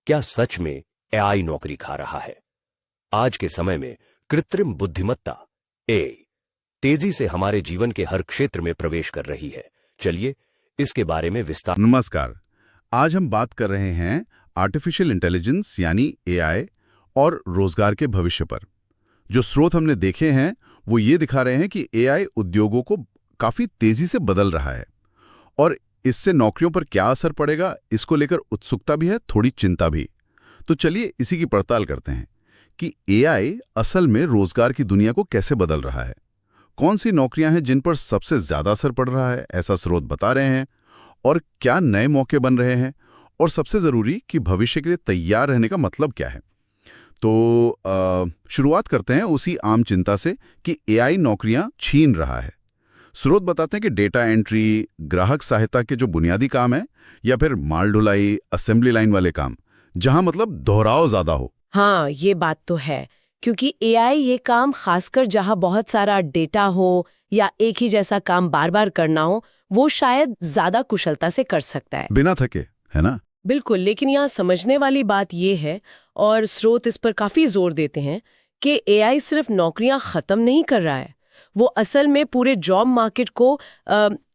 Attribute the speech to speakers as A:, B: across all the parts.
A: क्या सच में एआई नौकरी खा रहा है? आज के समय में कृत्रिम बुद्धिमत्ता एआई तेजी से हमारे जीवन के हर क्षेत्र में प्रवेश कर रही है। चलिए इसके बारे में विस्तार।
B: नमस्कार। आज हम बात कर रहे हैं आर्टिफिशियल इंटेलिजेंस यानी एआई और रोजगार के भविष्य पर। जो स्रोत हमने देखे हैं वो ये दिखा रहे हैं कि एआई उद्योगों को काफी तेजी से बदल रहा है और इससे नौकरियों पर क्या असर पड़ेगा, इसको लेकर उत्सुकता भी है, थोड़ी चिंता भी। तो चलिए इसी की पड़ताल करते हैं कि एआई असल में रोजगार की दुनिया को कैसे बदल रहा है। कौन सी नौकरियां हैं जिन पर सबसे ज्यादा असर पड़ रहा है, ऐसा स्रोत बता रहे हैं, और क्या नए मौके बन रहे हैं, और सबसे जरूरी कि भविष्य के लिए तैयार रहने का मतलब क्या है। तो शुरुआत करते हैं उसी आम चिंता से कि एआई नौकरियां छीन रहा है। स्रोत बताते हैं कि डेटा एंट्री, ग्राहक सहायता के जो बुनियादी काम है, या फिर माल ढुलाई, असेंबली लाइन वाले काम, जहां मतलब दोहराव ज्यादा हो।
C: हाँ, ये बात तो है, क्योंकि एआई ये काम खासकर जहां बहुत सारा डेटा हो या एक ही जैसा काम बार बार करना हो, वो शायद ज्यादा कुशलता से कर सकता है,
B: बिना थके, है ना?
C: बिल्कुल। लेकिन यहाँ समझने वाली बात ये है, और स्रोत इस पर काफी जोर देते हैं, कि एआई सिर्फ नौकरियां खत्म नहीं कर रहा है, वो असल में पूरे जॉब मार्केट को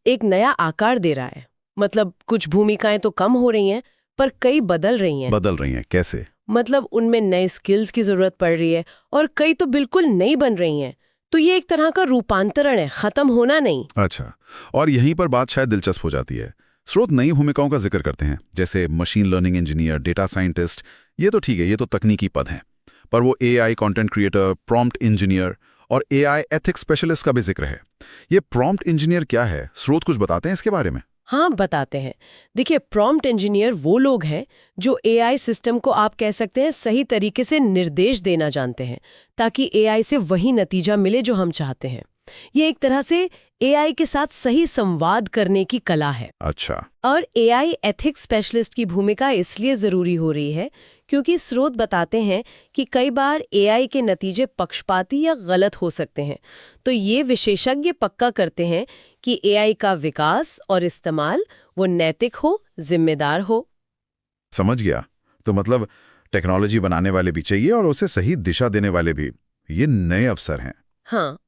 C: एक नया आकार दे रहा है। मतलब कुछ भूमिकाएं तो कम हो रही हैं, पर कई बदल रही हैं।
B: बदल रही हैं कैसे?
C: मतलब उनमें नए स्किल्स की जरूरत पड़ रही है, और कई तो बिल्कुल नई बन रही हैं। तो ये एक तरह का रूपांतरण है, खत्म होना नहीं।
B: अच्छा, और यहीं पर बात शायद दिलचस्प हो जाती है। स्रोत नई भूमिकाओं का जिक्र करते हैं, जैसे machine learning engineer, data scientist. ये तो ठीक है, ये तो तकनीकी पद हैं, पर वो AI content creator, prompt engineer और एआई एथिक्स स्पेशलिस्ट का भी जिक्र है। ये प्रॉम्प्ट इंजीनियर क्या है? स्रोत कुछ बताते हैं इसके बारे में?
C: हाँ, बताते हैं। देखिए, प्रॉम्प्ट इंजीनियर वो लोग हैं जो एआई सिस्टम को, आप कह सकते हैं, सही तरीके से निर्देश देना जानते हैं, ताकि एआई से वही नतीजा मिले जो हम चाहते हैं। ये एक तरह से एआई के साथ सही संवाद करने की कला है।
B: अच्छा।
C: और एआई एथिक्स स्पेशलिस्ट की भूमिका इसलिए जरूरी हो रही है क्योंकि स्रोत बताते हैं कि कई बार एआई के नतीजे पक्षपाती या गलत हो सकते हैं। तो ये विशेषज्ञ पक्का करते हैं कि एआई का विकास और इस्तेमाल वो नैतिक हो, जिम्मेदार हो।
B: समझ गया। तो मतलब टेक्नोलॉजी बनाने वाले भी चाहिए और उसे सही दिशा देने वाले भी। ये नए अवसर हैं।
C: हाँ,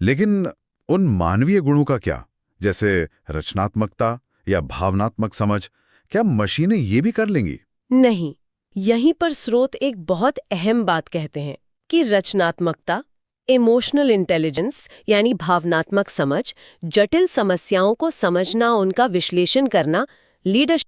B: लेकिन उन मानवीय गुणों का क्या, जैसे रचनात्मकता या भावनात्मक समझ, क्या मशीनें ये भी कर लेंगी?
C: नहीं। यहीं पर स्रोत एक बहुत अहम बात कहते हैं कि रचनात्मकता, इमोशनल इंटेलिजेंस यानी भावनात्मक समझ, जटिल समस्याओं को समझना, उनका विश्लेषण करना, लीडरशिप